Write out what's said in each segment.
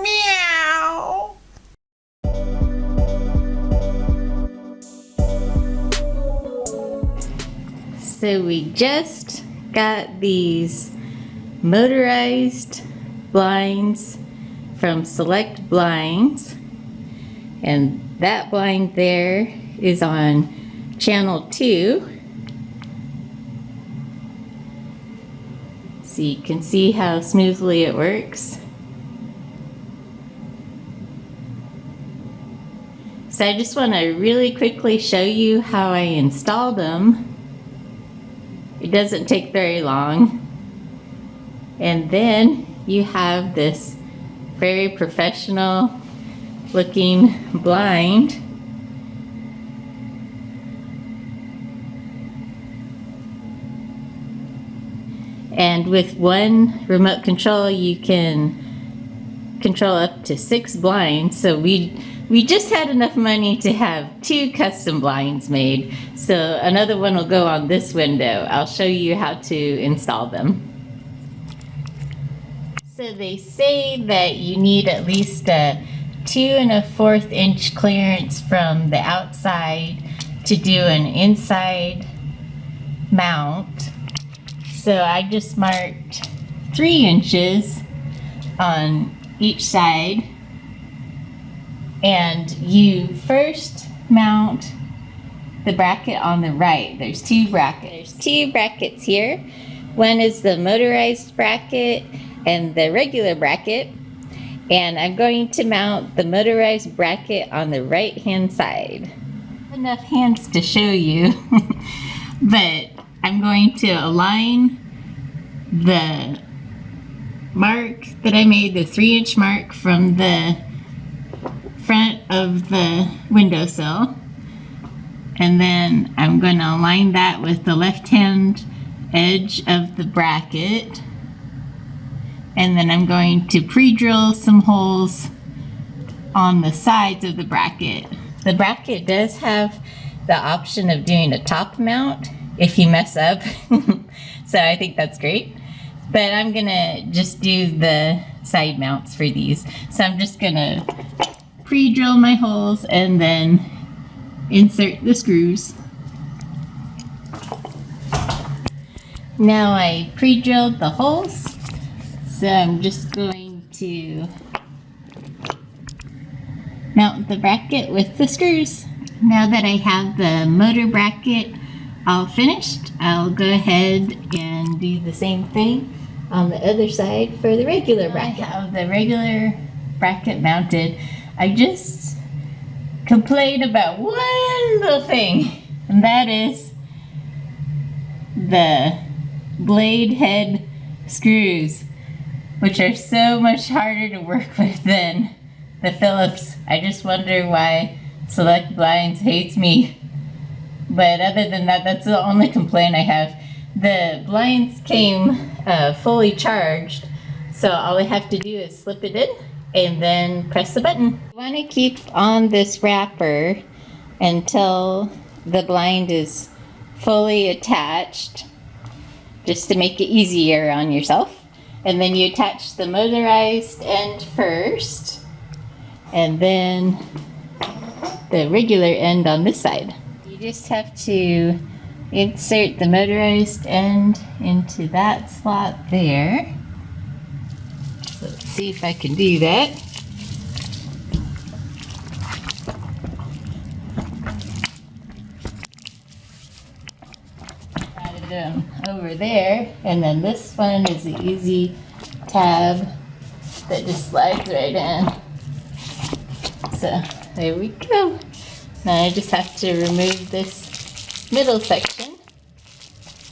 Meow. So we just got these motorized blinds from SelectBlinds, and that blind there is on channel 2. So you can see how smoothly it works. So I just want to really quickly show you how I installed them. It doesn't take very long. And then you have this very professional looking blind. And with one remote control you can control up to 6 blinds. So we just had enough money to have 2 custom blinds made. So another one will go on this window. I'll show you how to install them. So they say that you need at least a 2 1/4 inch clearance from the outside to do an inside mount. So I just marked 3 inches on each side. And you first mount the bracket on the right. There's 2 brackets. There's 2 brackets here. One is the motorized bracket and the regular bracket. And I'm going to mount the motorized bracket on the right hand side. Enough hands to show you, but I'm going to align the mark that I made, the 3 inch mark from the front of the windowsill, and then I'm going to align that with the left hand edge of the bracket, and then I'm going to pre-drill some holes on the sides of the bracket. The bracket does have the option of doing a top mount if you mess up, so I think that's great. But I'm gonna just do the side mounts for these. So I'm just gonna pre-drill my holes and then insert the screws. Now I pre-drilled the holes, so I'm just going to mount the bracket with the screws. Now that I have the motor bracket all finished, I'll go ahead and do the same thing on the other side for the regular bracket. I have the regular bracket mounted. I just complained about one little thing, and that is the blade head screws, which are so much harder to work with than the Phillips. I just wonder why SelectBlinds hates me. But other than that, that's the only complaint I have. The blinds came fully charged, so all I have to do is slip it in and then press the button. You want to keep on this wrapper until the blind is fully attached, just to make it easier on yourself. And then you attach the motorized end first, and then the regular end on this side. You just have to insert the motorized end into that slot there. So let's see if I can do that. Added them over there, and then this one is the easy tab that just slides right in. So there we go. Now I just have to remove this middle section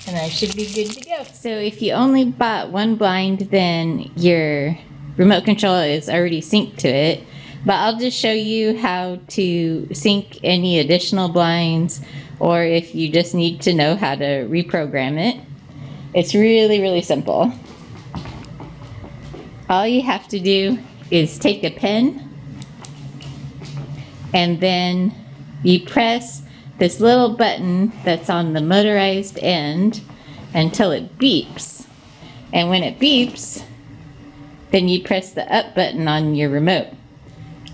and I should be good to go. So if you only bought one blind, then your remote control is already synced to it. But I'll just show you how to sync any additional blinds, or if you just need to know how to reprogram it. It's really, really simple. All you have to do is take a pen and then you press this little button that's on the motorized end until it beeps. And when it beeps, then you press the up button on your remote.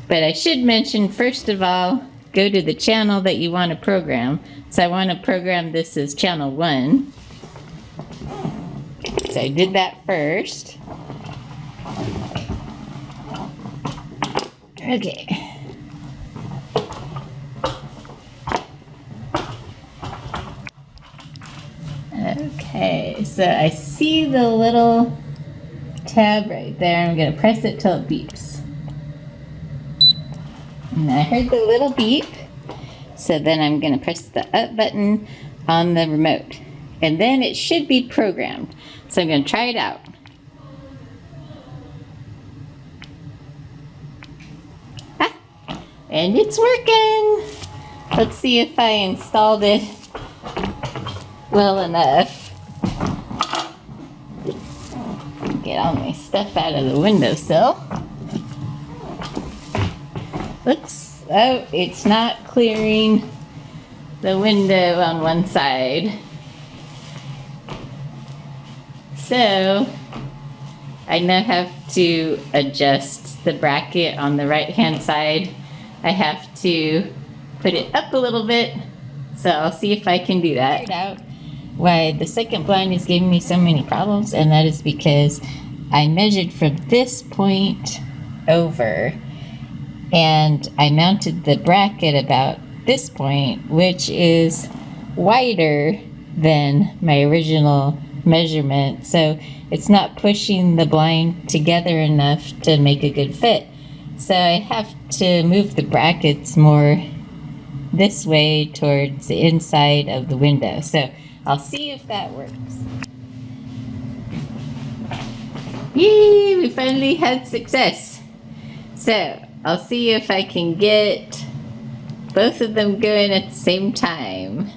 But I should mention, first of all, go to the channel that you want to program. So I want to program this as channel 1. So I did that first. Okay. Okay, so I see the little tab right there. I'm going to press it till it beeps. And I heard the little beep. So then I'm going to press the up button on the remote. And then it should be programmed. So I'm going to try it out. Ah, and it's working. Let's see if I installed it well enough. Get all my stuff out of the windowsill. Oops. Oh, it's not clearing the window on one side. So I now have to adjust the bracket on the right hand side. I have to put it up a little bit. So I'll see if I can do that. Figured out why the second blind is giving me so many problems, and that is because I measured from this point over, and I mounted the bracket about this point, which is wider than my original measurement, so it's not pushing the blind together enough to make a good fit. So I have to move the brackets more this way towards the inside of the window. So I'll see if that works. Yay, we finally had success. So I'll see if I can get both of them going at the same time.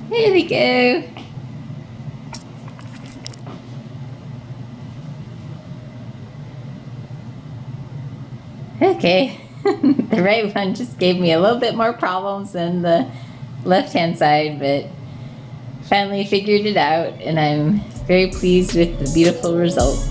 There we go. Okay, the right one just gave me a little bit more problems than the left-hand side, but finally figured it out, and I'm very pleased with the beautiful result.